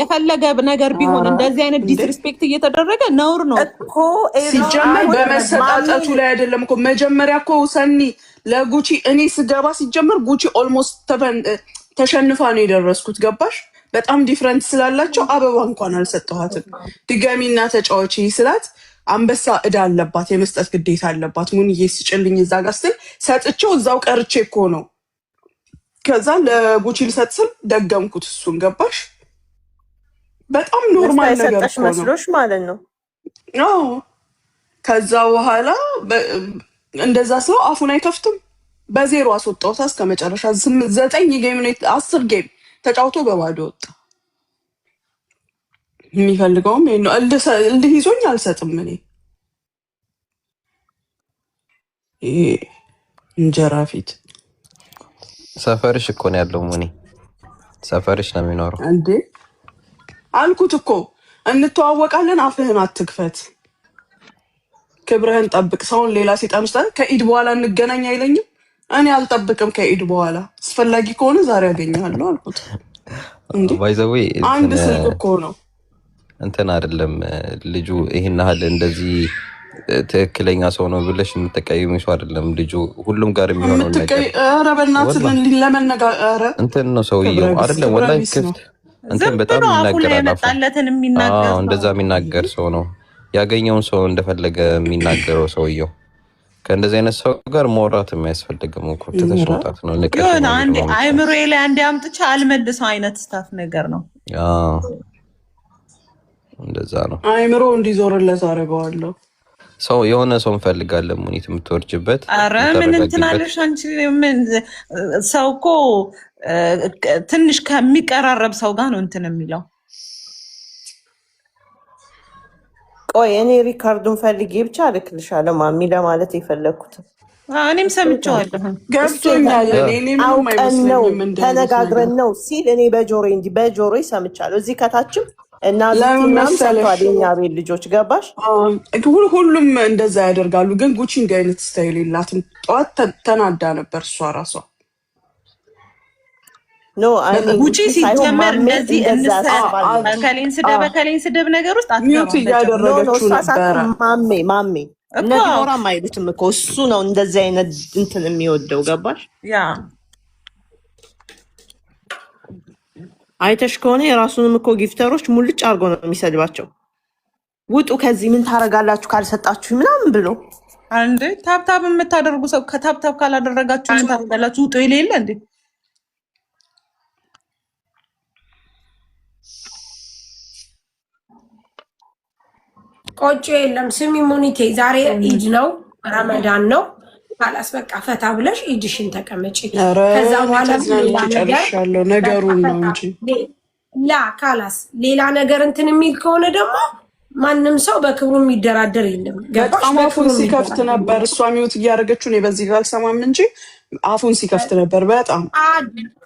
የፈለገ ነገር ቢሆን እንደዚህ አይነት ዲስሪስፔክት እየተደረገ ነውር ነው እኮ። ሲጀመር በመሰጣጣቱ ላይ አይደለም እኮ መጀመሪያ እኮ ሰኒ ለጉቺ እኔ ስገባ ሲጀመር ጉቺ ኦልሞስት ተሸንፋ ነው የደረስኩት። ገባሽ? በጣም ዲፍረንት ስላላቸው አበባ እንኳን አልሰጠኋትም። ድጋሚና ተጫዋች ስላት አንበሳ እዳ አለባት፣ የመስጠት ግዴታ አለባት። ሙኒዬ ስጭልኝ እዛ ጋር ስትል ሰጥቼው እዛው ቀርቼ እኮ ነው። ከዛ ለጉቺ ልሰጥ ስል ደገምኩት እሱን። ገባሽ? በጣም ኖርማል ነገር ነው መስሎሽ ማለት ነው። አዎ። ከዛ በኋላ እንደዛ ሰው አፉን አይከፍትም። በዜሮ አስወጣሁት እስከ መጨረሻ 9 ጌም ነው 10 ጌም ተጫውቶ በባዶ ወጣ። የሚፈልገውም ነው። እልህ ይዞኝ አልሰጥም እኔ እንጀራ ፊት። ሰፈርሽ እኮ ነው ያለው ሙኒ፣ ሰፈርሽ ነው የሚኖረው እንዴ አልኩት እኮ። እንተዋወቃለን፣ አፍህን አትክፈት፣ ክብርህን ጠብቅ። ሰውን ሌላ ሴጣን ውስጥ ከኢድ በኋላ እንገናኝ አይለኝም። እኔ አልጠብቅም ከኢድ በኋላ፣ አስፈላጊ ከሆነ ዛሬ ያገኛለሁ አልኩት። እንዴ አንድ ስልክ እኮ ነው እንትን አይደለም ልጁ። ይሄን ያህል እንደዚህ ትክክለኛ ሰው ነው ብለሽ የምትቀይሚ ሰው አይደለም ልጁ። ሁሉም ጋር የሚሆነው ነገር ኧረ በእናትህ ለመነጋገር እንትን ነው ሰውየው አይደለም ወላሂ ክፍት እንትን በጣም ይናገራል። እንደዛ የሚናገር ሰው ነው። ያገኘውን ሰው እንደፈለገ የሚናገረው ሰውየው። ከእንደዚህ አይነት ሰው ጋር ማውራት የሚያስፈልግም እኮ ተተሽጣት ነው። የሆነ አንዴ አይምሮዬ ላይ አንዴ አምጥቼ አልመልሰው አይነት ስታፍ ነገር ነው። እንደዛ ነው። አይምሮ እንዲዞርለት አደርገዋለሁ። ሰው የሆነ ሰው እንፈልጋለን ሙኒት የምትወርጅበት። ኧረ ምን እንትን አለሽ አንቺ? ምን ሰው እኮ ትንሽ ከሚቀራረብ ሰው ጋር ነው እንትን የሚለው። ቆይ እኔ ሪካርዱን ፈልጌ ብቻ አልክልሻለሁ ማሚ ለማለት የፈለግኩት። እኔም ሰምቼዋለሁ። ገብቶኛል። አውቀን ነው ተነጋግረን ነው ሲል እኔ በጆሮዬ እንጂ በጆሮዬ ሰምቻለሁ። እዚህ ከታችም እና ለምናም ሰምቷል የኛ ቤት ልጆች። ገባሽ? ሁሉም እንደዛ ያደርጋሉ። ግን ጉቺ እንዲህ አይነት ስታይል የላትም። ጠዋት ተናዳ ነበር እሷ ራሷ። ጉቺ ሲጀመር እንደዚህ ከሌን ስደብ ነገር ውስጥ ሚውት እያደረገችው ነበረ። ማሜ እነዚህ ኖራም አይሉትም እኮ እሱ ነው እንደዚህ አይነት እንትን የሚወደው። ገባሽ? ያ አይተሽ ከሆነ የራሱንም እኮ ጊፍተሮች ሙልጭ አድርጎ ነው የሚሰድባቸው። ውጡ ከዚህ ምን ታረጋላችሁ ካልሰጣችሁ ምናምን ብሎ አንዴ ታብታብ የምታደርጉ ሰው ከታብታብ ካላደረጋችሁ ምን ታረጋላችሁ? ውጡ ይሌለ እንዴ? ቆጮ የለም። ስሚ ሙኒቴ ዛሬ ኢድ ነው፣ ረመዳን ነው። ካላስ በቃ ፈታ ብለሽ ኢድሽን ተቀመጪ። ከዛ በኋላ ጨርሻለሁ ነገሩን ነው እንጂ ካላስ ሌላ ነገር እንትን የሚል ከሆነ ደግሞ ማንም ሰው በክብሩ የሚደራደር የለም። በጣም አፉን ሲከፍት ነበር። እሷ ሚውት እያደረገችው ነው። በዚህ ጋር አልሰማም እንጂ አፉን ሲከፍት ነበር በጣም።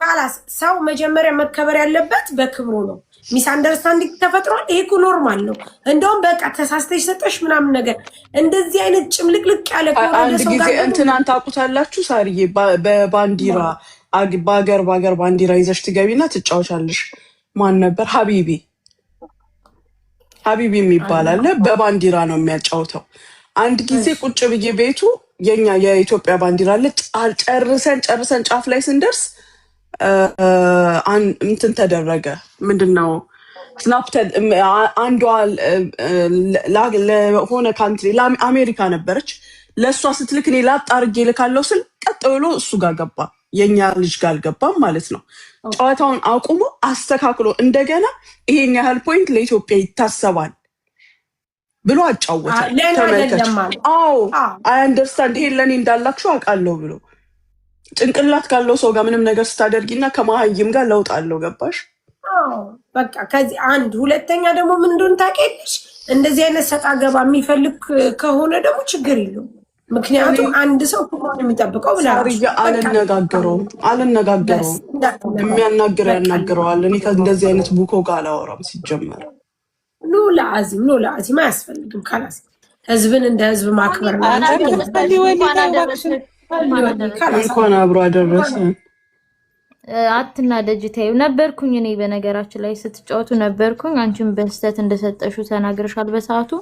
ካላስ ሰው መጀመሪያ መከበር ያለበት በክብሩ ነው። ሚስ አንደርስታንዲንግ ተፈጥሯል። ይሄ እኮ ኖርማል ነው። እንደውም በቃ ተሳስተሽ ሰጠሽ ምናምን ነገር እንደዚህ አይነት ጭምልቅልቅ ያለ ከሆነ አንድ ጊዜ እንትናን ታውቁታላችሁ። ሳርዬ በባንዲራ በአገር ባንዲራ ይዘሽ ትገቢና ትጫወቻለሽ። ማን ነበር? ሀቢቢ የሚባል አለ። በባንዲራ ነው የሚያጫውተው። አንድ ጊዜ ቁጭ ብዬ ቤቱ የኛ የኢትዮጵያ ባንዲራ አለ። ጨርሰን ጫፍ ላይ ስንደርስ እንትን ተደረገ። ምንድነው ስናፕተድ አንዷ ለሆነ ካንትሪ ለአሜሪካ ነበረች። ለእሷ ስትልክ እኔ ላጥ አድርጌ ልካለው ስል ቀጥ ብሎ እሱ ጋር ገባ። የኛ ልጅ ጋር አልገባም ማለት ነው። ጨዋታውን አቁሞ አስተካክሎ እንደገና ይሄን ያህል ፖይንት ለኢትዮጵያ ይታሰባል ብሎ አጫወተ። ተመልከች። አዎ አይ አንደርስታንድ ይሄን ለእኔ እንዳላችሁ አውቃለሁ ብሎ ጭንቅላት ካለው ሰው ጋር ምንም ነገር ስታደርጊና ከመሀይም ጋር ለውጥ አለው። ገባሽ? በቃ ከዚህ አንድ ሁለተኛ ደግሞ ምን እንደሆነ ታውቂያለሽ። እንደዚህ አይነት ሰጣ ገባ የሚፈልግ ከሆነ ደግሞ ችግር የለውም። ምክንያቱም አንድ ሰው ከሆነ የሚጠብቀው ብላ አልነጋገረውም። የሚያናግረው ያናግረዋል። እኔ ከእንደዚህ አይነት ቡኮ ጋር አላወራም ሲጀመር። ኖ ለአዚም አያስፈልግም። ካላስ ህዝብን እንደ ህዝብ ማክበር ነው። እንኳን አብሮ አደረሰ። አትናደጂ ተይው። ነበርኩኝ እኔ በነገራችን ላይ ስትጫወቱ ነበርኩኝ። አንቺን በስተት እንደሰጠሽው ተናግረሻል በሰዓቱ።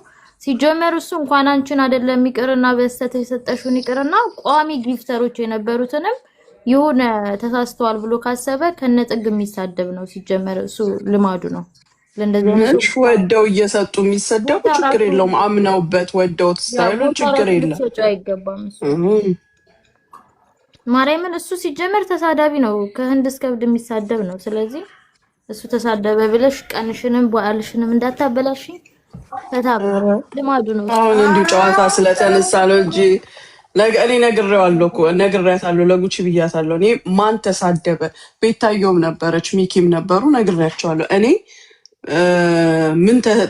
ሲጀመር እሱ እንኳን አንቺን አይደለም ይቅርና በስተት የሰጠሽውን ይቅርና ቋሚ ጊፍተሮች የነበሩትንም የሆነ ተሳስተዋል ብሎ ካሰበ ከነጥግ የሚሳደብ ነው። ሲጀመር እሱ ልማዱ ነው። ለእንደዚህ ወደው እየሰጡ የሚሰደቡ ችግር የለውም። አምነውበት ወደው ተስታይሉ ችግር የለም። አይገባም እሱ ማርያምን። እሱ ሲጀመር ተሳዳቢ ነው። ከህንድ እስከ ብድ የሚሳደብ ነው። ስለዚህ እሱ ተሳደበ ብለሽ ቀንሽንም በዓልሽንም እንዳታበላሽ። ፈታብ ልማዱ ነው። አሁን እንዲሁ ጨዋታ ስለተነሳ ነው እንጂ እኔ ነግሬዋለሁ እኮ ነግሬያታለሁ። ለጉቺ ብያታለሁ። እኔ ማን ተሳደበ? ቤታየውም ነበረች ሚኪም ነበሩ። ነግሬያቸዋለሁ። እኔ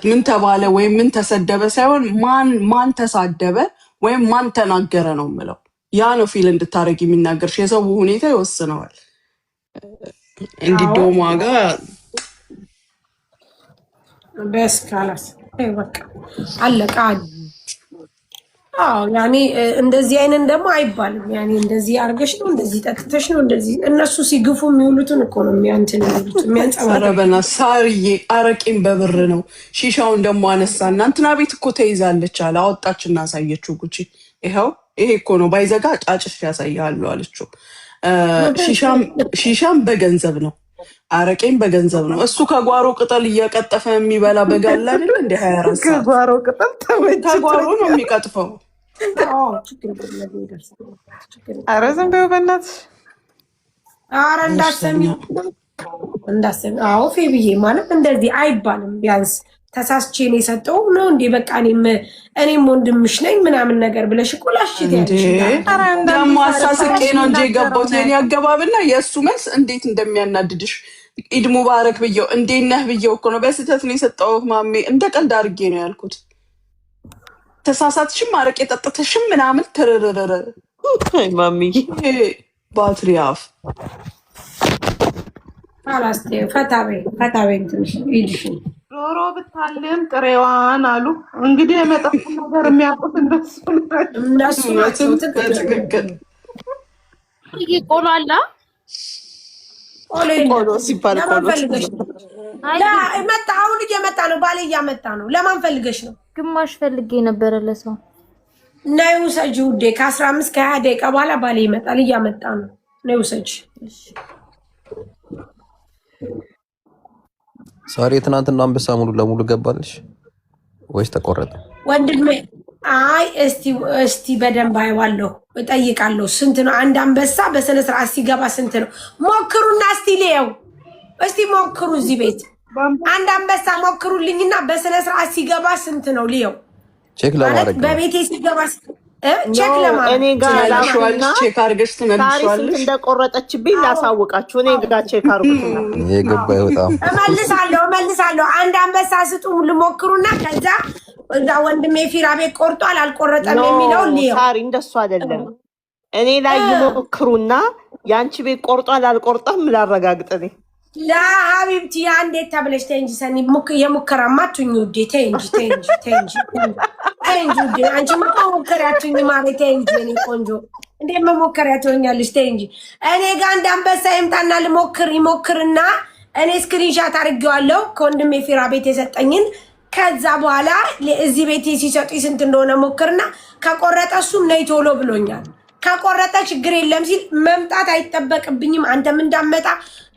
ምን ተባለ ወይም ምን ተሰደበ ሳይሆን ማን ተሳደበ ወይም ማን ተናገረ ነው የምለው። ያ ነው ፊል እንድታረግ የሚናገርሽ። የሰው ሁኔታ ይወስነዋል። እንዲዶማ ጋር በስ ካላስ በቃ አለቃ። አዎ ያኔ እንደዚህ አይነት ደግሞ አይባልም። ያኔ እንደዚህ አርገሽ ነው እንደዚህ ጠጥተሽ ነው እንደዚህ እነሱ ሲግፉ የሚውሉትን እኮ ነው የሚያንተን የሚሉት የሚያንጸባረበና ሳርዬ አረቄም በብር ነው። ሺሻውን ደግሞ አነሳና እንትና ቤት እኮ ተይዛለች አለ። አወጣችና አሳየችው ጉቺ። ይኸው ይሄ እኮ ነው ባይዘጋ ጫጭሽ ያሳያሉ አለችው። ሺሻም በገንዘብ ነው፣ አረቄም በገንዘብ ነው። እሱ ከጓሮ ቅጠል እየቀጠፈ የሚበላ በጋላ አይደል እንደ 24 ሰዓት ከጓሮ ቅጠል ከጓሮ ነው የሚቀጥፈው። ኧረ ዝም በይው በእናትሽ። ኧረ እንዳሰሚ አዎ ፌብዬ ማለት እንደዚህ አይባልም። ቢያንስ ተሳስቼ ነው የሰጠው ነው እንዴ በቃ እኔም ወንድምሽ ነኝ ምናምን ነገር ብለሽ እኮ ላሽት ያለሽ ደግሞ አሳስቄ ነው እንጂ የገባሁት የኔ አገባብና የእሱ መልስ እንዴት እንደሚያናድድሽ። ኢድ ሙባረክ ብየው እንዴት ነህ ብየው እኮ ነው በስህተት ነው የሰጠው ማሜ። እንደ ቀልድ አድርጌ ነው ያልኩት። ተሳሳትሽም አረቄ ጠጥተሽም ምናምን ትርርርር ማሚ ባትሪ አፍ አላስቴ ፈታቤ ትንሽ ይድሽ ዶሮ ብታልም ጥሬዋን አሉ። እንግዲህ የመጣው ነገር የሚያውቁት እነሱ ናቸው። ትክክል። ቆሎ አለ ቆሎ ሲባል ቆሎ መጣ። አሁን እየመጣ ነው። ባሌ እያመጣ ነው። ለማን ፈልገሽ ነው? ግማሽ ፈልጌ ነበረ ለሰው ነይ ውሰጂ ውዴ። ከ15 ከ20 ደቂቃ በኋላ ባሌ ይመጣል። እያመጣ ነው። ነይ ውሰጂ። ሳሪ ትናንትና አንበሳ ሙሉ ለሙሉ ገባልሽ ወይስ ተቆረጠ? ወንድሜ አይ እስቲ በደንብ አይዋለሁ እጠይቃለሁ። ስንት ነው አንድ አንበሳ በስነ ስርዓት ሲገባ ስንት ነው? ሞክሩና እስቲ ሊየው። እስቲ ሞክሩ እዚህ ቤት አንድ አንበሳ ሞክሩልኝና በስነ ስርዓት ሲገባ ስንት ነው ሊየው። ቼክ ለማድረግ በቤቴ ሲገባ ቼክ ለማድረግ እኔ ጋር ላኩና ቼክ አድርገሽ ታሪክ ትመልሺዋለሽ። እንደቆረጠችብኝ ላሳውቃችሁ። እኔ ጋር ቼክ አድርጉትና የገባ ይወጣም እመልሳለሁ። አንድ አንበሳ ስጡ ልሞክሩና ከዛ እዛ ወንድሜ ፊራ ቤት ቆርጧል አልቆረጠም የሚለው ሊየው። ታሪ እንደሱ አይደለም። እኔ ላይ ይሞክሩና ያንቺ ቤት ቆርጧል አልቆርጠም ላረጋግጥ። እኔ ለሀቢብቲ እንዴት ተብለሽ ተይ እንጂ ሰኒ የሙከራማ አትሁኝ ውዴ። ተይ እንጂ ውዴ። አንቺ መሞከሪያ አትሁኝ ማለት ተይ እንጂ እኔ ቆንጆ እንዴት መሞከሪያ ትሆኛለሽ? ተይ እንጂ እኔ ጋር አንድ አንበሳ ይምጣና ይሞክርና እኔ ስክሪንሻት አድርጌዋለሁ ከወንድሜ ፊራ ቤት የሰጠኝን። ከዛ በኋላ እዚህ ቤት ሲሰጡኝ ስንት እንደሆነ ሞክርና ከቆረጠ እሱም ነይ ቶሎ ብሎኛል። ከቆረጠ ችግር የለም ሲል መምጣት አይጠበቅብኝም። አንተም እንዳመጣ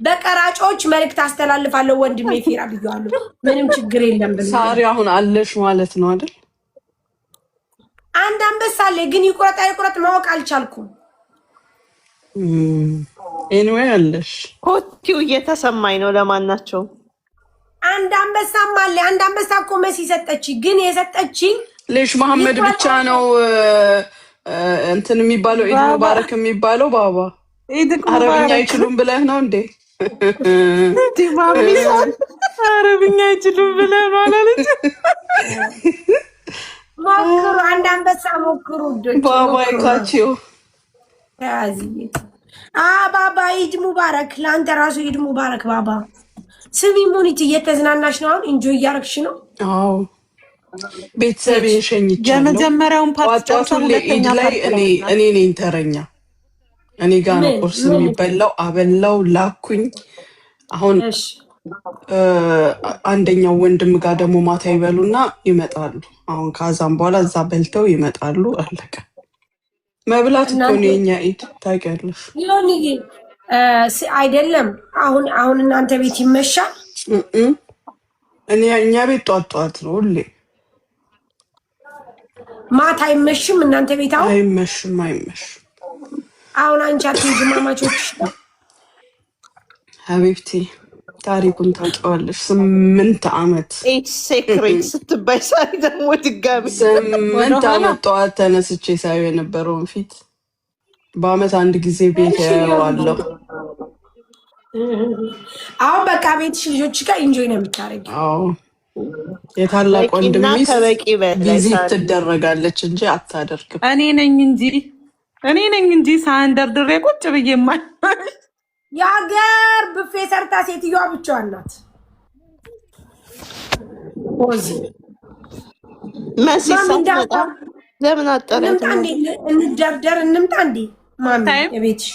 በቀራጮች መልእክት አስተላልፋለሁ። ወንድሜ ፊራ ብዬዋለሁ። ምንም ችግር የለም ብሎ ሳሪ አሁን አለሽ ማለት ነው አይደል? አንድ አንበሳ አለ ግን ይቁረጥ አይቁረጥ ማወቅ አልቻልኩም። ኤኒዌይ አለሽ። ኮቲው እየተሰማኝ ነው። ለማናቸው አንድ አንበሳም አለ። አንድ አንበሳ እኮ መሲ ሰጠች፣ ግን የሰጠችኝ ልጅ መሐመድ ብቻ ነው እንትን የሚባለው ኢድ ሙባረክ የሚባለው። ባባ አረብኛ አይችሉም ብለህ ነው እንዴ? አረብኛ አይችሉም ብለህ ነው አላለች? ሞክሩ፣ አንድ አንበሳ ሞክሩ። ባባ ይካቺው ባባ ኢድ ሙባረክ። ለአንተ ራሱ ኢድ ሙባረክ ባባ። ስሚ ሙኒት እየተዝናናሽ ነው? አሁን ኢንጆይ እያረግሽ ነው? አዎ ቤተሰብ የሸኝቻለሁ። የመጀመሪያውን ፓርት ኢድ ላይ እኔ ነኝ ተረኛ። እኔ ጋር ነው ቁርስ የሚበላው። አበላው ላኩኝ። አሁን አንደኛው ወንድም ጋር ደግሞ ማታ ይበሉና ይመጣሉ። አሁን ከዛም በኋላ እዛ በልተው ይመጣሉ። አለቀ። መብላት እኮ ነው የኛ ኢድ ታውቂያለሽ። አይደለም አሁን እናንተ ቤት ይመሻል። እኛ ቤት ጧት ነው ሁሌ። ማታ አይመሽም እናንተ ቤት? አሁን አይመሽም። አሁን አንቺ አትሄጂም ማማቾች? ሀቢብቲ ታሪኩን ታውቂዋለሽ። 8 ዓመት ሴክሬት ስትባይ ሳይ ደግሞ ድጋሚ 8 ዓመት ጠዋት ተነስቼ ሳየው የነበረውን ፊት በአመት አንድ ጊዜ ቤት ያየዋለሁ። አሁን በቃ ቤትሽ ልጆች ጋር ኢንጆይ ነው የምታረጊው? አዎ የታላቅ ወንድም ሚስት ቪዚት ትደረጋለች እንጂ አታደርግም። እኔ ነኝ እንጂ ሳህን ደርድሬ ቁጭ ብዬማ የሀገር ብፌ ሰርታ ሴትዮዋ ብቻዋን ናት። መሲ ሳትመጣ ለምን አጠራት? እንደርደር እንምጣ እንዴ ማሚ የቤትሽ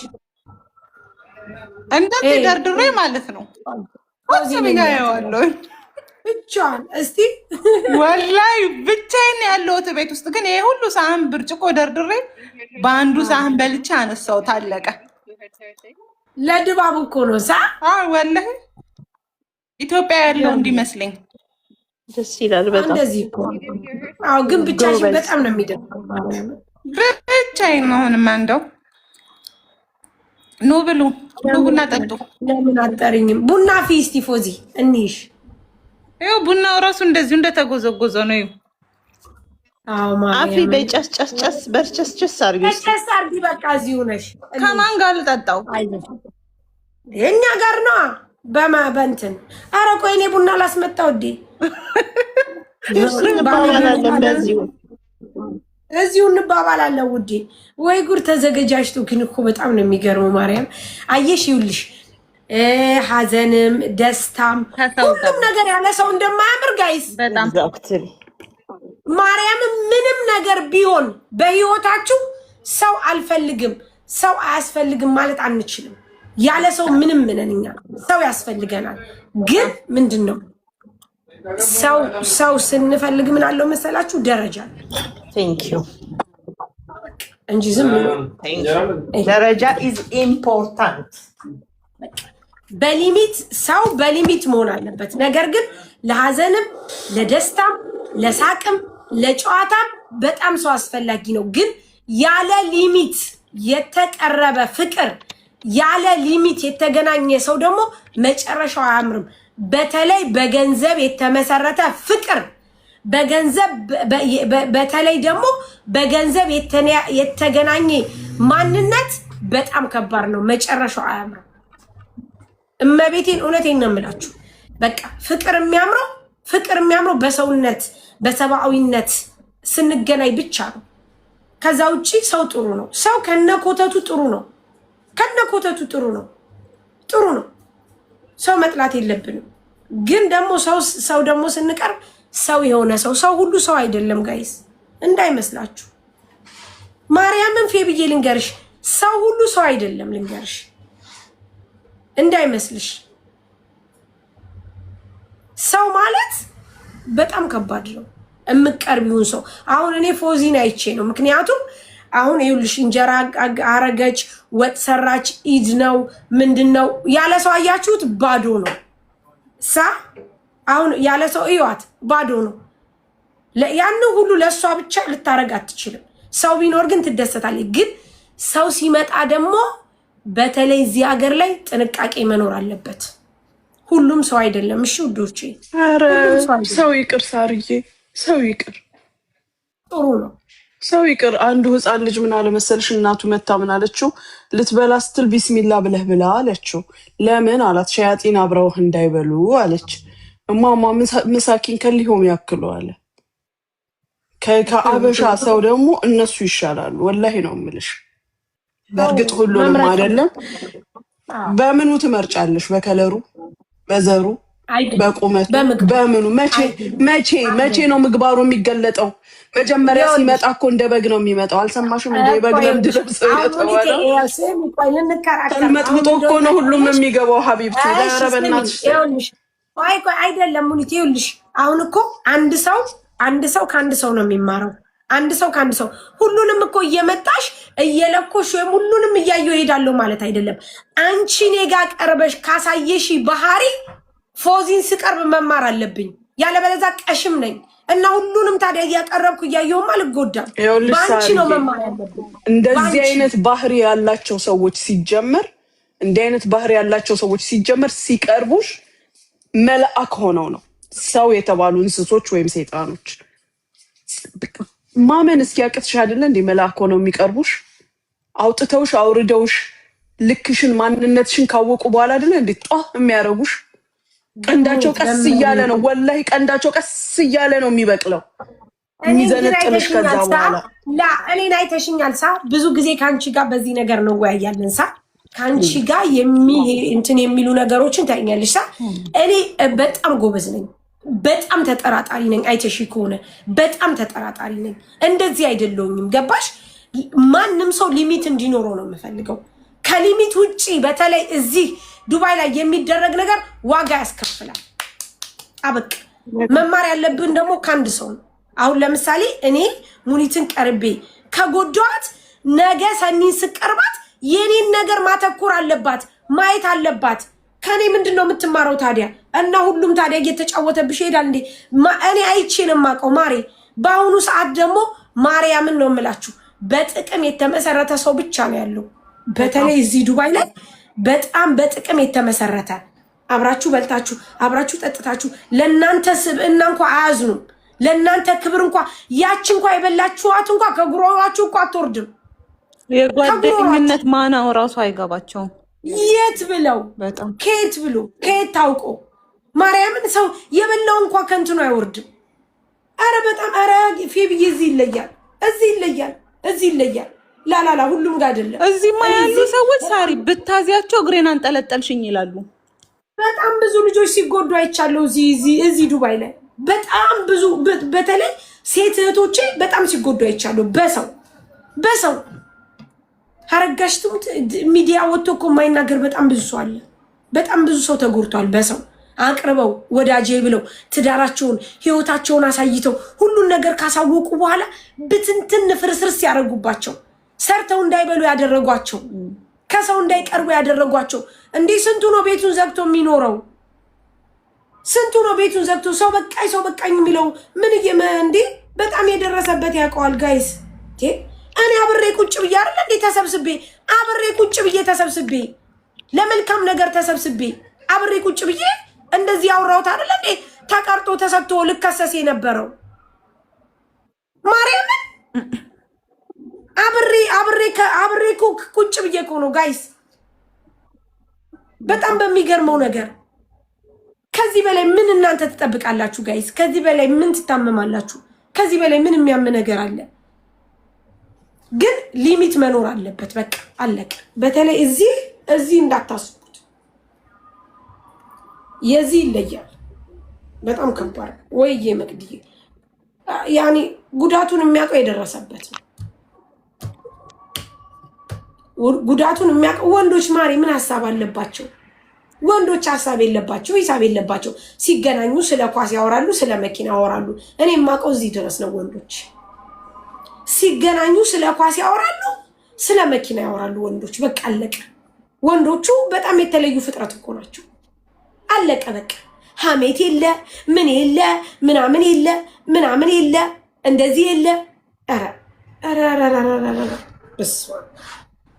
እንደዚህ ደርድሬ ማለት ነው። ቁጭ ብዬ ያዋለሁ ብቻዋን። እስቲ ወላይ ብቻዬን ያለሁት ቤት ውስጥ ግን ይሄ ሁሉ ሳህን ብርጭቆ ደርድሬ በአንዱ ሳህን በልቼ አነሳሁት። አለቀ። ለድባቡ እኮ ነው ሳ ወላሂ ኢትዮጵያ ያለው እንዲመስለኝ ደስ ይላል በጣም። እንደዚህ እኮ አዎ። ግን ብቻሽን በጣም ነው የሚደብረው። ብቻዬን መሆንማ እንደው ኑ ብሉ፣ ኑ ቡና ጠጡ። ለምን አጠሪኝም? ቡና ፊስቲ ፎዚ እንይሽ። ይኸው ቡናው ራሱ እንደዚሁ እንደተጎዘጎዘ ነው። ይኸው አዎ ማርያም አፊ በጨስ በርቸስ አርጊ። ጨስ አርጊ። በቃ እዚሁ ነሽ። ከማን ጋር ልጠጣው? እኛ ጋር ነው በእንትን። ኧረ ቆይ እኔ ቡና ላስመጣው እንዴ? እዚሁ እንባባላለን ውዴ። ወይ ጉድ ተዘገጃጅቶ። ግን እኮ በጣም ነው የሚገርመው። ማርያም አየሽ፣ ይኸውልሽ ሀዘንም ደስታም ሁሉም ነገር ያለ ሰው እንደማያምር ጋይስ በጣም ማርያም ምንም ነገር ቢሆን በህይወታችሁ ሰው አልፈልግም ሰው አያስፈልግም ማለት አንችልም። ያለ ሰው ምንም ምንኛ ሰው ያስፈልገናል። ግን ምንድነው ሰው ስንፈልግ ምን አለው መሰላችሁ? ደረጃ ቴንክ ዩ እንጂ ዝም ብሎ ደረጃ ኢዝ ኢምፖርታንት። በሊሚት ሰው በሊሚት መሆን አለበት። ነገር ግን ለሀዘንም ለደስታም ለሳቅም ለጨዋታም በጣም ሰው አስፈላጊ ነው። ግን ያለ ሊሚት የተቀረበ ፍቅር፣ ያለ ሊሚት የተገናኘ ሰው ደግሞ መጨረሻው አያምርም። በተለይ በገንዘብ የተመሰረተ ፍቅር፣ በገንዘብ በተለይ ደግሞ በገንዘብ የተገናኘ ማንነት በጣም ከባድ ነው። መጨረሻው አያምርም። እመቤቴን እውነቴን ነው የምላችሁ። በቃ ፍቅር የሚያምረው በሰውነት በሰብአዊነት ስንገናኝ ብቻ ነው። ከዛ ውጪ ሰው ጥሩ ነው። ሰው ከነኮተቱ ጥሩ ነው። ጥሩ ነው። ሰው መጥላት የለብንም። ግን ደግሞ ሰው ደግሞ ስንቀርብ ሰው የሆነ ሰው ሁሉ ሰው አይደለም ጋይስ፣ እንዳይመስላችሁ። ማርያምን ፌብዬ ልንገርሽ፣ ሰው ሁሉ ሰው አይደለም። ልንገርሽ እንዳይመስልሽ። ሰው ማለት በጣም ከባድ ነው። የምትቀርቢውን ሰው አሁን እኔ ፎዚን አይቼ ነው። ምክንያቱም አሁን ይኸውልሽ እንጀራ አረገች፣ ወጥ ሰራች፣ ኢድ ነው ምንድነው ያለ ሰው አያችሁት? ባዶ ነው። አሁን ያለ ሰው እዩዋት፣ ባዶ ነው። ያን ሁሉ ለእሷ ብቻ ልታረግ አትችልም። ሰው ቢኖር ግን ትደሰታለች። ግን ሰው ሲመጣ ደግሞ በተለይ እዚህ ሀገር ላይ ጥንቃቄ መኖር አለበት። ሁሉም ሰው አይደለም። እሺ ውዶቼ፣ ሰው ይቅር ሳርዬ፣ ሰው ይቅር፣ ጥሩ ነው። ሰው ይቅር። አንዱ ህፃን ልጅ ምን አለ መሰልሽ፣ እናቱ መታ ምን አለችው? ልትበላ ስትል ቢስሚላ ብለህ ብላ አለችው። ለምን አላት? ሸያጢን አብረውህ እንዳይበሉ አለች። እማማ ምሳኪን ከሊሆም ያክሉ አለ። ከአበሻ ሰው ደግሞ እነሱ ይሻላሉ። ወላሂ ነው የምልሽ። በእርግጥ ሁሉንም አይደለም። በምኑ ትመርጫለሽ? በከለሩ በዘሩ በቁመት በምኑ መቼ ነው ምግባሩ የሚገለጠው? መጀመሪያ ሲመጣ እኮ እንደ በግ ነው የሚመጣው። አልሰማሽም? እንደ በግ ለምድ ለብሰው የተባለው መጥብጦ እኮ ነው ሁሉም የሚገባው። ሀቢብቲ ዳረበናት አይደለም ሙኒት ይኸውልሽ፣ አሁን እኮ አንድ ሰው ከአንድ ሰው ነው የሚማረው። አንድ ሰው ከአንድ ሰው ሁሉንም እኮ እየመጣሽ እየለኮሽ ወይም ሁሉንም እያየው እሄዳለሁ ማለት አይደለም። አንቺ እኔ ጋር ቀርበሽ ካሳየሽ ባህሪ ፎዚን ስቀርብ መማር አለብኝ። ያለበለዚያ ቀሽም ነኝ እና ሁሉንም ታዲያ እያቀረብኩ እያየውም አልጎዳም። በአንቺ ነው መማር ያለብኝ። እንደዚህ አይነት ባህሪ ያላቸው ሰዎች ሲጀመር ሲቀርቡሽ መልአክ ሆነው ነው ሰው የተባሉ እንስሶች ወይም ሰይጣኖች ማመን እስኪያቅትሽ አይደለ እንዴ? መልአክ ሆነው የሚቀርቡሽ አውጥተውሽ አውርደውሽ ልክሽን ማንነትሽን ካወቁ በኋላ አይደለ እንዴ ጧ የሚያረጉሽ? ቀንዳቸው ቀስ እያለ ነው ወላሂ፣ ቀንዳቸው ቀስ እያለ ነው የሚበቅለው የሚዘነጥልሽ። ከዛ በኋላ እኔን አይተሽኛል ሳ ብዙ ጊዜ ከአንቺ ጋር በዚህ ነገር ነው ወያያለን ሳ ከአንቺ ጋር እንትን የሚሉ ነገሮችን ታኛለሽ ሳ እኔ በጣም ጎበዝ ነኝ። በጣም ተጠራጣሪ ነኝ። አይተሽ ከሆነ በጣም ተጠራጣሪ ነኝ። እንደዚህ አይደለሁኝም። ገባሽ? ማንም ሰው ሊሚት እንዲኖረው ነው የምፈልገው። ከሊሚት ውጪ በተለይ እዚህ ዱባይ ላይ የሚደረግ ነገር ዋጋ ያስከፍላል። አበቅ መማር ያለብን ደግሞ ከአንድ ሰው ነው። አሁን ለምሳሌ እኔ ሙኒትን ቀርቤ ከጎዳዋት ነገ ሰኒን ስቀርባት የኔን ነገር ማተኮር አለባት፣ ማየት አለባት። ከኔ ምንድነው የምትማረው ታዲያ? እና ሁሉም ታዲያ እየተጫወተብሽ ይሄዳል እንዴ? እኔ አይቼ ነው የማውቀው ማሬ። በአሁኑ ሰዓት ደግሞ ማርያምን ነው የምላችሁ በጥቅም የተመሰረተ ሰው ብቻ ነው ያለው። በተለይ እዚህ ዱባይ ላይ በጣም በጥቅም የተመሰረተ አብራችሁ በልታችሁ አብራችሁ ጠጥታችሁ ለእናንተ ስብዕና እንኳ አያዝኑም። ለእናንተ ክብር እንኳ ያች እንኳ የበላችኋት እንኳ ከጉሮሯችሁ እንኳ አትወርድም። የጓደኝነት ማናው ራሱ አይገባቸውም። የት ብለው ከየት ብሎ ከየት ታውቆ ማርያምን ሰው የበላው እንኳ ከንትኑ አይወርድም። አረ በጣም አረ ፌብዬ እዚህ ይለያል። ላላላ ሁሉም ጋር አይደለም። እዚህማ ያሉ ሰዎች ሳሪ ብታዚያቸው እግሬን አንጠለጠልሽኝ ይላሉ። በጣም ብዙ ልጆች ሲጎዱ አይቻለሁ እዚህ ዱባይ ላይ በጣም ብዙ በተለይ ሴት እህቶቼ በጣም ሲጎዱ አይቻለሁ። በሰው ሀረጋሽ ትሙት ሚዲያ ወጥቶ እኮ የማይናገር በጣም ብዙ ሰው አለ። በጣም ብዙ ሰው ተጎድቷል። በሰው አቅርበው ወዳጄ ብለው ትዳራቸውን ህይወታቸውን አሳይተው ሁሉን ነገር ካሳወቁ በኋላ ብትንትን ፍርስርስ ያደረጉባቸው፣ ሰርተው እንዳይበሉ ያደረጓቸው፣ ከሰው እንዳይቀርቡ ያደረጓቸው። እንዴ ስንቱ ነው ቤቱን ዘግቶ የሚኖረው? ስንቱ ነው ቤቱን ዘግቶ ሰው በቃኝ የሚለው? እንዴ በጣም የደረሰበት ያውቀዋል ጋይስ። እኔ አብሬ ቁጭ ብዬ አይደል እንዴ ተሰብስቤ ለመልካም ነገር ተሰብስቤ አብሬ ቁጭ ብዬ እንደዚህ አውራውት አይደል እንዴ ተቀርጦ ተሰጥቶ ልከሰስ የነበረው ማርያምን አብሬ ቁጭ ብዬ እኮ ነው ጋይስ። በጣም በሚገርመው ነገር ከዚህ በላይ ምን እናንተ ትጠብቃላችሁ ጋይስ? ከዚህ በላይ ምን ትታመማላችሁ? ከዚህ በላይ ምን የሚያም ነገር አለ? ግን ሊሚት መኖር አለበት። በቃ አለቀ። በተለይ እዚህ እንዳታስቡት። የዚህ ይለያል። በጣም ከባድ ወይዬ መቅድዬ ያኔ ጉዳቱን የሚያውቀው የደረሰበት ነው። ጉዳቱን የሚያውቀው ወንዶች ማሪ ምን ሀሳብ አለባቸው? ወንዶች ሀሳብ የለባቸው፣ ሂሳብ የለባቸው። ሲገናኙ ስለ ኳስ ያወራሉ፣ ስለ መኪና ያወራሉ። እኔ የማውቀው እዚህ ድረስ ነው። ወንዶች ሲገናኙ ስለ ኳስ ያወራሉ፣ ስለ መኪና ያወራሉ። ወንዶች በቃ አለቀ። ወንዶቹ በጣም የተለዩ ፍጥረት እኮ ናቸው። አለቀ በቃ። ሀሜት የለ ምን የለ ምናምን የለ እንደዚህ የለ። ኧረ በስመ አብ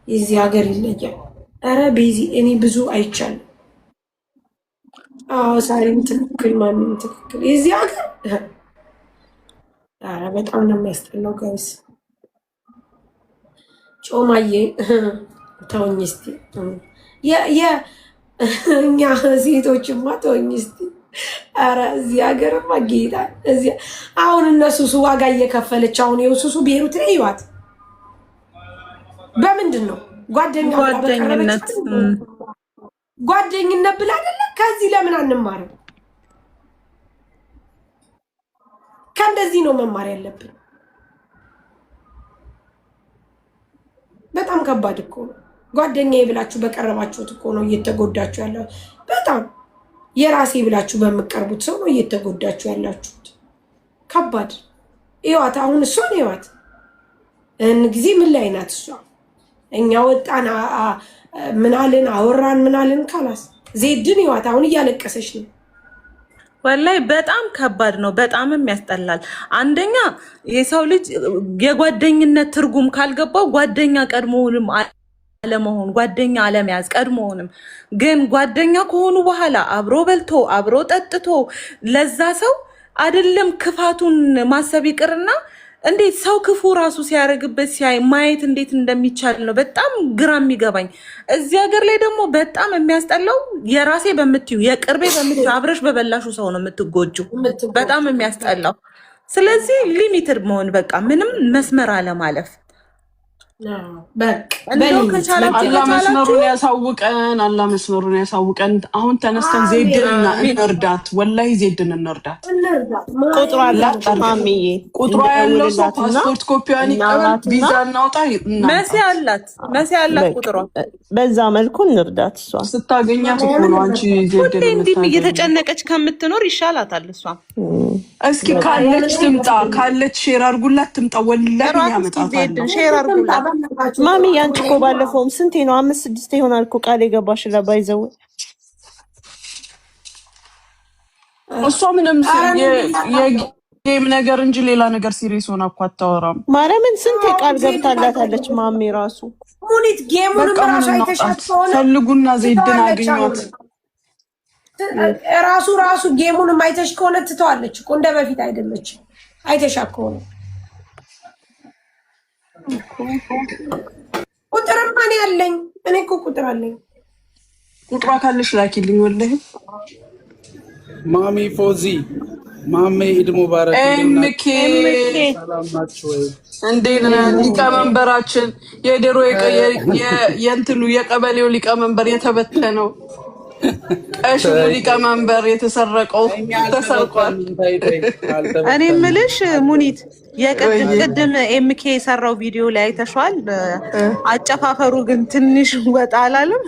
የዚህ ሀገር ይለያል። ኧረ ቤዚ እኔ ብዙ አይቻልም። አዎ ሳሪም ትክክል፣ ማንም ትክክል። የዚህ ሀገር ኧረ በጣም ነው የሚያስጠላው ጋይስ። ጮማዬ ተወኝ እስኪ እኛ ሴቶችማ ተወኝ እስኪ። ኧረ እዚህ ሀገርማ ጌታ እዚህ አሁን እነሱ ዋጋ እየከፈለች አሁን ይኸው ሱሱ ብሄሩት ላይ ይዋት በምንድን ነው ጓደኝነት ብላ አይደለ? ከዚህ ለምን አንማርም? እንደዚህ ነው መማር ያለብን። በጣም ከባድ እኮ ነው። ጓደኛዬ ብላችሁ በቀረባችሁት እኮ ነው እየተጎዳችሁ ያለው። በጣም የራሴ ብላችሁ በምቀርቡት ሰው ነው እየተጎዳችሁ ያላችሁት። ከባድ ይዋት። አሁን እሷን ይዋት ጊዜ ምን ላይ ናት እሷ? እኛ ወጣን ምናልን አወራን ምናልን ካላስ ዜድን ይዋት አሁን እያለቀሰች ነው። ወላይ በጣም ከባድ ነው። በጣምም ያስጠላል። አንደኛ የሰው ልጅ የጓደኝነት ትርጉም ካልገባው ጓደኛ ቀድሞውንም አለመሆን ጓደኛ አለመያዝ ቀድሞውንም ግን ጓደኛ ከሆኑ በኋላ አብሮ በልቶ አብሮ ጠጥቶ ለዛ ሰው አይደለም ክፋቱን ማሰብ ይቅርና እንዴት ሰው ክፉ ራሱ ሲያደርግበት ሲያይ ማየት እንዴት እንደሚቻል ነው በጣም ግራ የሚገባኝ። እዚህ ሀገር ላይ ደግሞ በጣም የሚያስጠላው የራሴ በምትዩ የቅርቤ በምትዩ አብረሽ በበላሹ ሰው ነው የምትጎጁ። በጣም የሚያስጠላው። ስለዚህ ሊሚትድ መሆን በቃ ምንም መስመር አለማለፍ። አላህ መስመሩን ያሳውቀን፣ አላህ መስመሩን ያሳውቀን። አሁን ተነስተን ዜድን እንርዳት፣ ወላሂ ዜድን እንርዳት። ቁጥሯ አላት ማሚዬ፣ ቁጥሯ ያለው ሰው ፓስፖርት ኮፒዋን ይቀበል፣ ቪዛ እናውጣ። መሲ አላት ቁጥሯ። በዛ መልኩ እንርዳት። እሷ ስታገኛት እኮ ነው አንቺ ዜድን እንዲህ እየተጨነቀች ከምትኖር ይሻላታል። እሷ እስኪ ካለች ትምጣ፣ ካለች ሼር አድርጉላት ትምጣ። ወላሂ ያመጣታል። ሼር አድርጉላት ማሚ። ያንቺ እኮ ባለፈውም ስንቴ ነው 5-6 ይሆናል እኮ ቃል የገባሽ ለባይዘው። እሷ ምንም የጌም ነገር እንጂ ሌላ ነገር ሲሪየስ ሆና እኮ አታወራም። ማርያምን ስንቴ ቃል ገብታላታለች ማሚ። ራሱ ሙኒት ጌሙን ራሱ አይተሻት ከሆነ ፈልጉና ዜድን አገኟት። ራሱ ጌሙን አይተሽ ከሆነ ትተዋለች እኮ እንደ በፊት አይደለች። አይተሻት ከሆነ ቁጥርማ እኔ አለኝ። እኔ እኮ ቁጥር አለኝ። ቁጥሯ ካለሽ ላኪልኝ። ወላሂ ማሚ ፎዚ ማሜ ኢድ ሙባረክ። ኤምኬ እንዴት ነህ? ሊቀመንበራችን የድሮ የእንትኑ የቀበሌው ሊቀመንበር የተበተነው ቀሽሙ ሊቀመንበር የተሰረቀው ተሰርቋል። እኔ ምልሽ ሙኒት የቅድም ኤምኬ የሰራው ቪዲዮ ላይ አይተሽዋል። አጨፋፈሩ ግን ትንሽ ወጣ አላለም?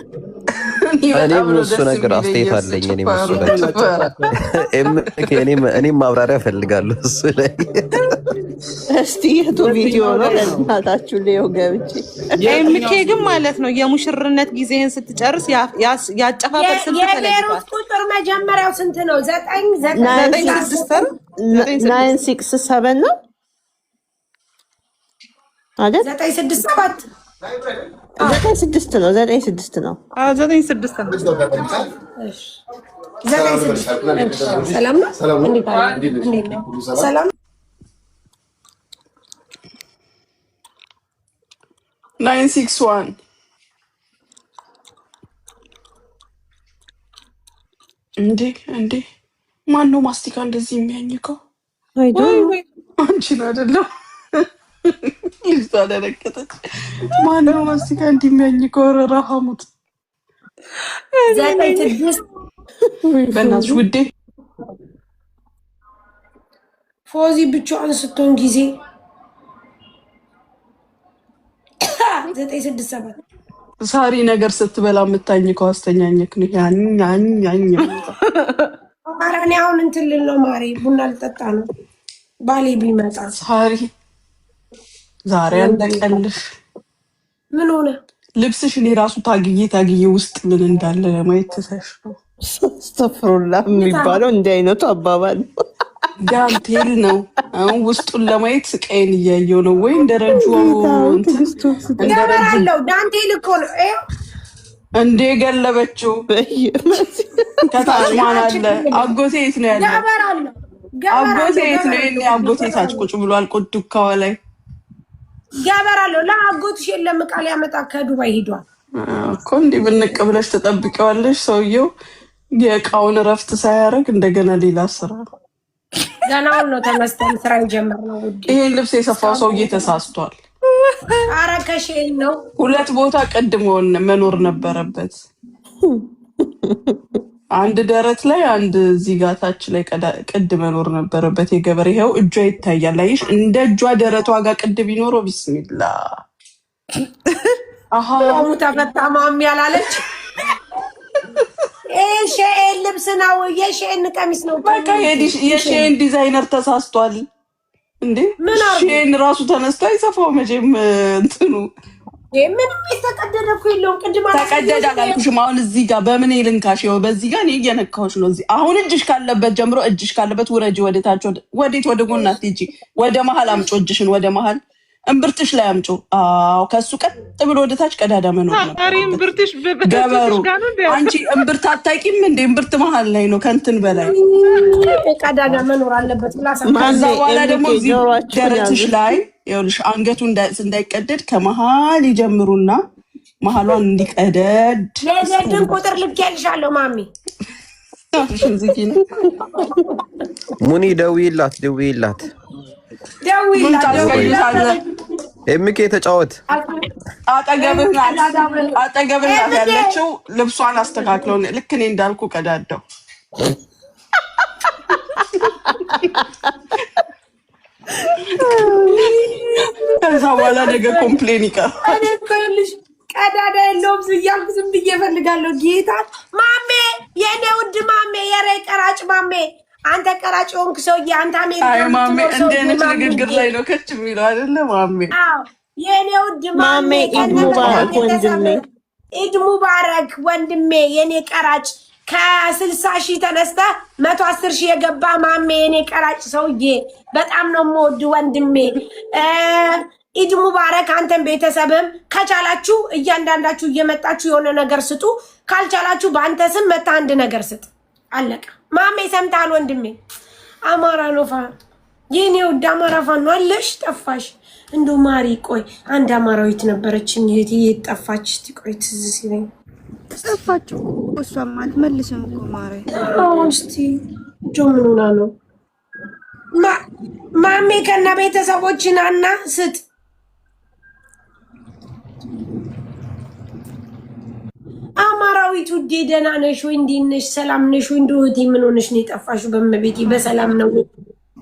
እኔ ምን እሱ ነገር አስተያየት አለኝ። እኔ እሱ ነገር እኔም ማብራሪያ ፈልጋለሁ እሱ ላይ። እስቲ የቱ ቪዲዮ ነው ለእናታችሁ ሊዮ ገብቼ። ኤምኬ ግን ማለት ነው የሙሽርነት ጊዜህን ስትጨርስ ያጨፋፈር ስንት ተለይቷል? ቁጥር መጀመሪያው ስንት ነው? 967 ነው አይደል? 967 9-6 ነው። 9-6 ነው። 9-6 ነው። ሰላም ነው። ሰላም 961 እንዴ ማን ነው ማስቲካ እንደዚህ የሚያኝከው? አንቺን አይደለም ልጅቷ ደረቀተች። ማን ነው ማስቲካ እንዲህ የሚያኝከው? ረሃሙት 9-6 በእናትሽ ውዴ። ፎዚ ብቻዋን ስትሆን ጊዜ 967 ሳሪ ነገር ስትበላ የምታኝከው አስተኛኘክ ነው። ያኝ ኧረ እኔ አሁን እንትን ልል ነው ማሬ፣ ቡና ልጠጣ ነው። ባሌ ቢመጣ ሳሪ ዛሬ አለቀልሽ። ምን ሆነ? ልብስሽ እኔ ራሱ ታግዬ ውስጥ ምን እንዳለ ለማየት ተሰሽ ነው። አስተፍሩላ የሚባለው እንዲህ አይነቱ አባባል ዳንቴል ነው። አሁን ውስጡን ለማየት ስቃይን እያየው ነው። ወይ እንደረጁ ገበራለው ዳንቴል እኮ ነው እንዴ ገለበችው። ከታች ማን አለ? አጎቴ የት ነው ያለው? አጎቴ የት ነው? የኔ አጎቴ ታች ቁጭ ብሏል። ዱካዋ ላይ ገበራለው። ለአጎትሽ የለም ቃል ያመጣ ከዱባይ ሄዷል እኮ። እንዲህ ብንቅ ብለሽ ተጠብቂዋለሽ። ሰውየው የእቃውን እረፍት ሳያደርግ እንደገና ሌላ ስራ ገናውን ነው ተመስጠን ስራ ይጀምር ነው። ይሄን ልብስ የሰፋው ሰውዬ ተሳስቷል። ኧረ ከሼን ነው። 2 ቦታ ቀድሞ መኖር ነበረበት። አንድ ደረት ላይ አንድ እዚህ ጋር ታች ላይ ቅድ መኖር ነበረበት። የገበሬ ይኸው እጇ ይታያል። አይሽ እንደ እጇ ደረቷ ጋር ቅድ ቢኖረው ቢስሚላ አሃ ተፈታ ማሚ ያላለች ሼን ልብስ ነው የሼን ቀሚስ ነው። በቃ የሼን ዲዛይነር ተሳስቷል እንዴ? ሼን ራሱ ተነስቶ አይሰፋው መቼም እንትኑ ምንም የተቀደደ እኮ የለውም። ቅድም ተቀደደ አላልኩሽም? አሁን እዚህ ጋር በምን ልንካሽ? ይኸው በዚህ ጋር እኔ እየነካሁሽ ነው። እዚህ አሁን እጅሽ ካለበት ጀምሮ እጅሽ ካለበት ውረጂ፣ ወደ ታች፣ ወዴት? ወደ ጎን አትሄጂ፣ ወደ መሀል አምጪ። እጅሽን ወደ መሀል እምብርትሽ ላይ አምጪ። አዎ ከሱ ቀጥ ብሎ ወደ ታች ቀዳዳ መኖር ነው። ገበሩ አንቺ እምብርት አታውቂም እንዴ? እምብርት መሀል ላይ ነው ከእንትን በላይ ቀዳዳ መኖር አለበት። ከዛ በኋላ ደግሞ እዚህ ደረትሽ ላይ ይኸውልሽ አንገቱ እንዳይቀደድ ከመሀል ይጀምሩና መሀሏን እንዲቀደድ ለዘድን ቁጥር ልኬልሻለሁ ማሚ። ሙኒ ደውይላት ኤምኬ ተጫወት። አጠገብህ ናት ያለችው። ልብሷን አስተካክለው ልክ እኔ እንዳልኩ ቀዳደው። ከዛ በኋላ ነገ ኮምፕሌን ይቀራል። ቀዳዳ የለውም እያልኩ ዝም ብዬ እፈልጋለሁ። ጌታ ማሜ፣ የኔ ውድ ማሜ፣ የሬ ቀራጭ ማሜ፣ አንተ ቀራጭ ሆንክ ሰውዬ። አንተ አሜሪካ ማሜ እንደ አይነት ንግግር ላይ ነው ከች የሚለው አይደለ ማሜ? የኔ ውድ ማሜ፣ ኢድ ሙባረክ ወንድሜ፣ የኔ ቀራጭ ከ60 ሺህ ተነስተ 110 ሺህ የገባ ማሜ፣ የኔ ቀራጭ ሰውዬ፣ በጣም ነው የምወድ ወንድሜ። ኢድ ሙባረክ። አንተን ቤተሰብም ከቻላችሁ እያንዳንዳችሁ እየመጣችሁ የሆነ ነገር ስጡ፣ ካልቻላችሁ በአንተ ስም መታ አንድ ነገር ስጥ። አለቀ ማሜ። ሰምተሃል ወንድሜ? አማራ ነው የኔ ውድ አማራ ፋኖ አለሽ? ጠፋሽ እንዶ ማሪ። ቆይ አንድ አማራዊት ነበረችኝ የት ጠፋች? እስቲ ቆይ ትዝ ሲለኝ ጠፋችሁ። እሷም አልመልስም እኮ ማሪ። እስቲ ጆምኑና ነው ማሜ ከነ ቤተሰቦችን አና ስጥ። አማራዊት ውዴ ደህና ነሽ ወይ? እንዴት ነሽ? ሰላም ነሽ ወይ? እንደው እህቴ ምን ሆነሽ ነው የጠፋሽው? በመቤቴ በሰላም ነው?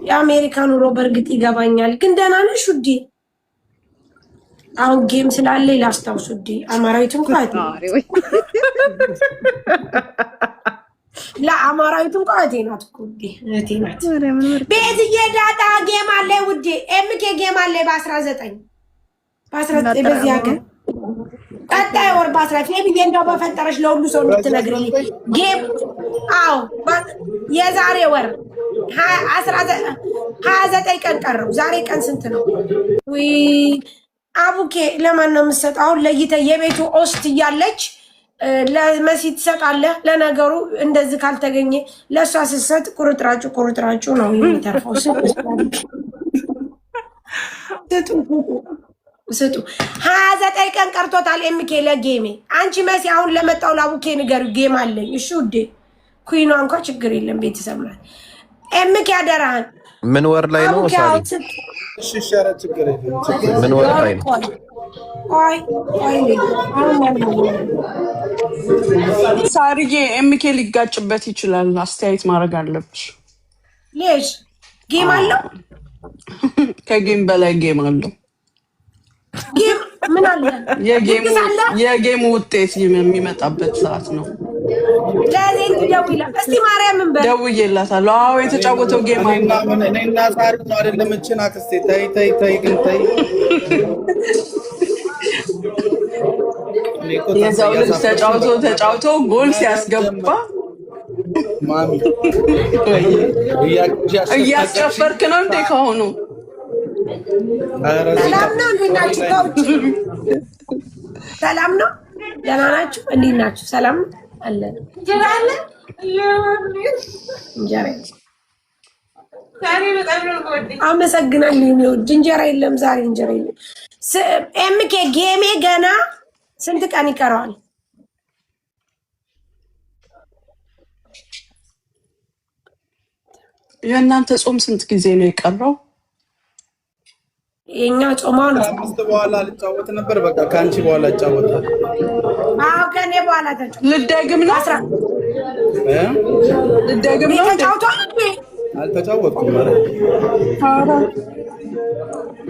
የአሜሪካ ኑሮ በእርግጥ ይገባኛል፣ ግን ደህና ነሽ ውዴ? አሁን ጌም ስላለ ላስታውስ ውዴ። አማራዊቱም ቋት ለአማራዊቱም ቋቴ ናት እኮ ውዴ፣ እህቴ ናት። ቤትዬ ዳጣ ጌም አለ ውዴ። ኤምኬ ጌም አለ በ19 በዚህ ሀገር ቀጣይ ወር በ19 ብዬ እንደው በፈጠረሽ ለሁሉ ሰው እንድትነግሪኝ ጌም። አዎ የዛሬ ወር 29 ቀን ቀረው። ዛሬ ቀን ስንት ነው? ወይ አቡኬ ለማን ነው የምትሰጠው? አሁን ለይተህ የቤቱ ኦስት እያለች ለመሲ ትሰጣለህ። ለነገሩ እንደዚህ ካልተገኘ ለእሷ ስትሰጥ ቁርጥራጩ ነው የሚተርፈው። ስጡ 29 ቀን ቀርቶታል። ኤምኬ ለጌሜ አንቺ መሲ አሁን ለመጣው ለአቡኬ ንገሩ ጌም አለኝ። እሺ ውዴ፣ ኩይኗ እንኳ ችግር የለም ቤተሰብ ናት። ኤምኬ አደራህን። ምን ወር ላይ ነው ሳሪ? ምን ወር ላይ ነው? ሳሪዬ ኤምኬ ሊጋጭበት ይችላል። አስተያየት ማድረግ አለብሽ። ሌሽ ጌም አለው። ከጌም በላይ ጌም አለው። ጌም ምን አለ? የጌሙ ውጤት የሚመጣበት ሰዓት ነው። ለኔ ደውይላ እስቲ ማርያምን በል። ደውዬላታለሁ። አዎ የተጫወተው ጌም አለ። እኔና ሳሪ ነው አይደለም? እቺን አክስቴ ተይ ግን ተይ። የዛው ልጅ ተጫውቶ ጎል ሲያስገባ ማሚ እያስጨፈርክ ነው እንዴ? ከሆኑ ሰላም ነው? እንዴት ናችሁ? ከውጭ ሰላም ነው? ደህና ናችሁ? እንዴት ናችሁ? ሰላም አለ። እንጀራ አለ። እንጀራ አመሰግናለሁ። እንጀራ የለም ዛሬ፣ እንጀራ የለም። ኤምኬ ጌሜ ገና ስንት ቀን ይቀረዋል? የእናንተ ጾም ስንት ጊዜ ነው የቀረው? የኛ ጾማ ነው። ከአምስት በኋላ ልጫወት ነበር። በቃ ከአንቺ በኋላ እጫወታለሁ። አዎ ከኔ በኋላ ተጫወት። ልደግም ነው ደግም ነው ተጫውቷል እንዴ? አልተጫወትኩም ማለት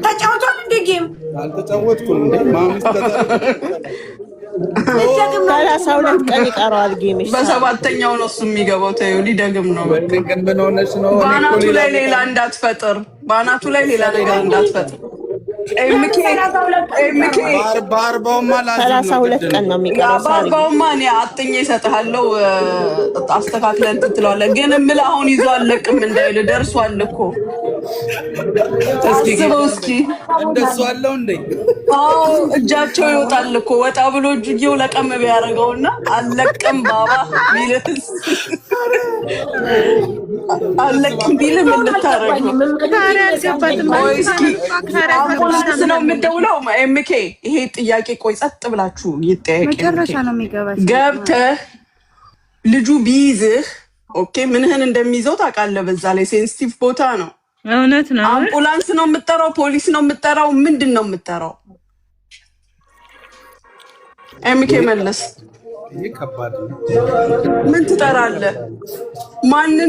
ተጫውቷል እንዴ? ጌም አልተጫወትኩም እንዴ ማምስ 32 ቀን ይቀረዋል ጌምሽ። በሰባተኛው ነው እሱ የሚገባው። ተይው ሊደግም ነው። ምን ሆነሽ ነው? ባናቱ ላይ ሌላ እንዳትፈጥር፣ ባናቱ ላይ ሌላ ነገር እንዳትፈጥር። ኤምኬ በአርባውማ 32 ቀን ነው የሚቀረው። በአርባውማ እኔ አጥኜ እሰጥሃለሁ፣ አስተካክለን ትትለዋለህ። ግን የምልህ አሁን ይዞ አለቅም እንዳይል ደርሷል እኮ አስበው እስኪ። እንደሱ አለው እንዴ? አዎ እጃቸው ይወጣል እኮ ወጣ ብሎ እጅጌው ለቀም ቢያደርገውና አለቅም ባባ ቢልስ አለቅም ቢል ምን ልታረግ ነው? አምቡላንስ ነው የምትደውለው? ኤምኬ ይሄ ጥያቄ ቆይ ጸጥ ብላችሁ ይጠያቂ። መጨረሻ ነው የሚገባሽ። ገብተህ ልጁ ቢይዝህ ኦኬ፣ ምንህን እንደሚይዘው ታውቃለህ። በዛ ላይ ሴንሲቲቭ ቦታ ነው። እውነት ነው። አምቡላንስ ነው የምትጠራው? ፖሊስ ነው የምትጠራው? ምንድን ነው የምትጠራው? ኤምኬ መለስ ይሄ ከባድ ነው። ምን ትጠራለህ? ማንን